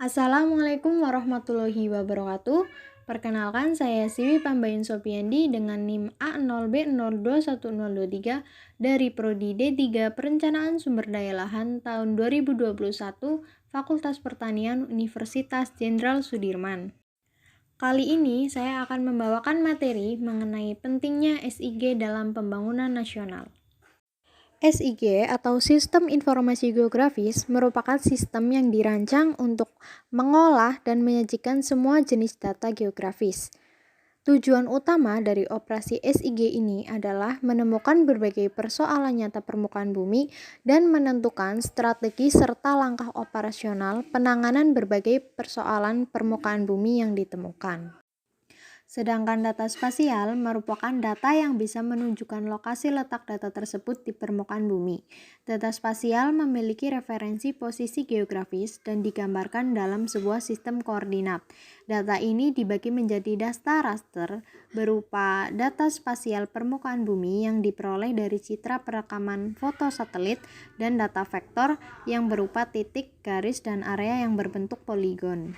Assalamualaikum warahmatullahi wabarakatuh. Perkenalkan, saya Siwi Pambain Sopiandi dengan NIM A0B021023 dari Prodi D3 Perencanaan Sumber Daya Lahan tahun 2021, Fakultas Pertanian Universitas Jenderal Sudirman. Kali ini saya akan membawakan materi mengenai pentingnya SIG dalam pembangunan nasional. SIG atau Sistem Informasi Geografis merupakan sistem yang dirancang untuk mengolah dan menyajikan semua jenis data geografis. Tujuan utama dari operasi SIG ini adalah menemukan berbagai persoalan nyata permukaan bumi dan menentukan strategi serta langkah operasional penanganan berbagai persoalan permukaan bumi yang ditemukan. Sedangkan data spasial merupakan data yang bisa menunjukkan lokasi letak data tersebut di permukaan bumi. Data spasial memiliki referensi posisi geografis dan digambarkan dalam sebuah sistem koordinat. Data ini dibagi menjadi data raster berupa data spasial permukaan bumi yang diperoleh dari citra perekaman foto satelit dan data vektor yang berupa titik, garis, dan area yang berbentuk poligon.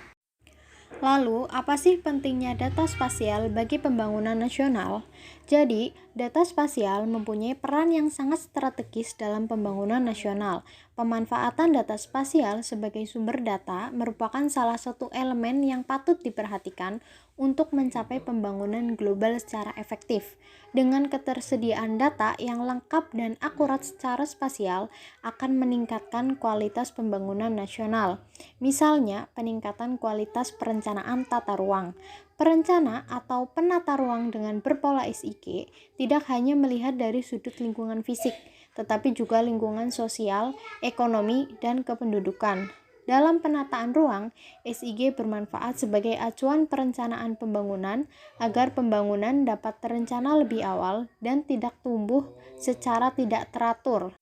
Lalu, apa sih pentingnya data spasial bagi pembangunan nasional? Jadi, data spasial mempunyai peran yang sangat strategis dalam pembangunan nasional. Pemanfaatan data spasial sebagai sumber data merupakan salah satu elemen yang patut diperhatikan untuk mencapai pembangunan global secara efektif. Dengan ketersediaan data yang lengkap dan akurat secara spasial akan meningkatkan kualitas pembangunan nasional. Misalnya, peningkatan kualitas perencanaan tata ruang. Perencana atau penata ruang dengan berpola SIG tidak hanya melihat dari sudut lingkungan fisik, tetapi juga lingkungan sosial, ekonomi, dan kependudukan. Dalam penataan ruang, SIG bermanfaat sebagai acuan perencanaan pembangunan agar pembangunan dapat terencana lebih awal dan tidak tumbuh secara tidak teratur.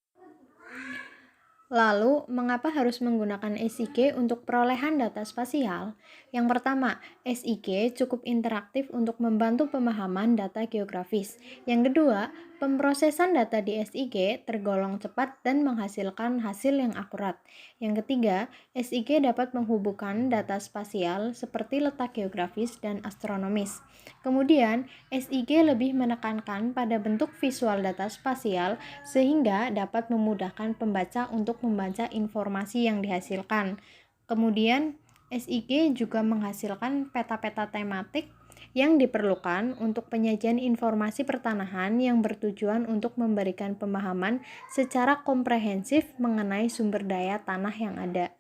Lalu, mengapa harus menggunakan SIG untuk perolehan data spasial? Yang pertama, SIG cukup interaktif untuk membantu pemahaman data geografis. Yang kedua, pemrosesan data di SIG tergolong cepat dan menghasilkan hasil yang akurat. Yang ketiga, SIG dapat menghubungkan data spasial seperti letak geografis dan astronomis. Kemudian, SIG lebih menekankan pada bentuk visual data spasial sehingga dapat memudahkan pembaca untuk membaca informasi yang dihasilkan. Kemudian, SIG juga menghasilkan peta-peta tematik yang diperlukan untuk penyajian informasi pertanahan yang bertujuan untuk memberikan pemahaman secara komprehensif mengenai sumber daya tanah yang ada.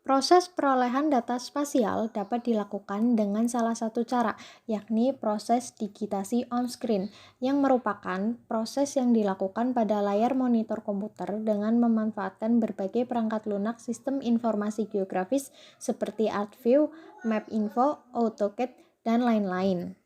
Proses perolehan data spasial dapat dilakukan dengan salah satu cara, yakni proses digitasi on-screen, yang merupakan proses yang dilakukan pada layar monitor komputer dengan memanfaatkan berbagai perangkat lunak sistem informasi geografis seperti ArcView, MapInfo, AutoCAD, dan lain-lain.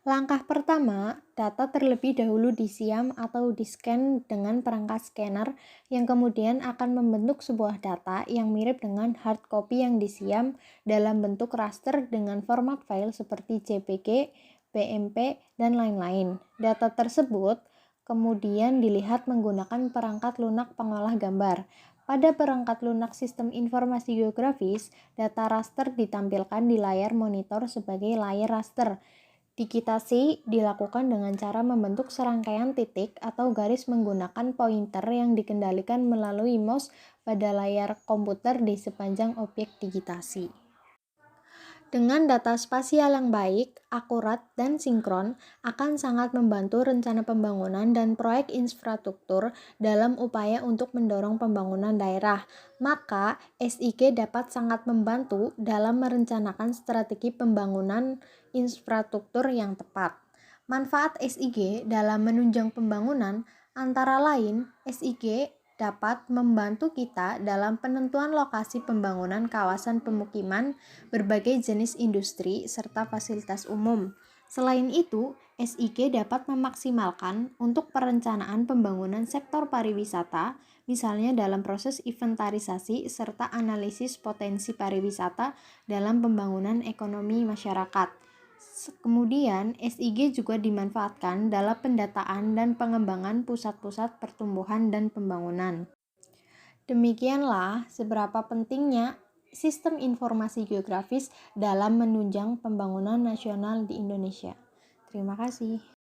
Langkah pertama, data terlebih dahulu disiam atau di-scan dengan perangkat scanner yang kemudian akan membentuk sebuah data yang mirip dengan hard copy yang disiam dalam bentuk raster dengan format file seperti JPG, PMP, dan lain-lain. Data tersebut kemudian dilihat menggunakan perangkat lunak pengolah gambar. Pada perangkat lunak sistem informasi geografis, data raster ditampilkan di layar monitor sebagai layar raster. Digitasi dilakukan dengan cara membentuk serangkaian titik atau garis menggunakan pointer yang dikendalikan melalui mouse pada layar komputer di sepanjang objek digitasi. Dengan data spasial yang baik, akurat, dan sinkron akan sangat membantu rencana pembangunan dan proyek infrastruktur dalam upaya untuk mendorong pembangunan daerah. Maka, SIG dapat sangat membantu dalam merencanakan strategi pembangunan infrastruktur yang tepat. Manfaat SIG dalam menunjang pembangunan antara lain, SIG dapat membantu kita dalam penentuan lokasi pembangunan kawasan pemukiman, berbagai jenis industri, serta fasilitas umum. Selain itu, SIG dapat memaksimalkan untuk perencanaan pembangunan sektor pariwisata, misalnya dalam proses inventarisasi serta analisis potensi pariwisata dalam pembangunan ekonomi masyarakat. Kemudian, SIG juga dimanfaatkan dalam pendataan dan pengembangan pusat-pusat pertumbuhan dan pembangunan. Demikianlah seberapa pentingnya sistem informasi geografis dalam menunjang pembangunan nasional di Indonesia. Terima kasih.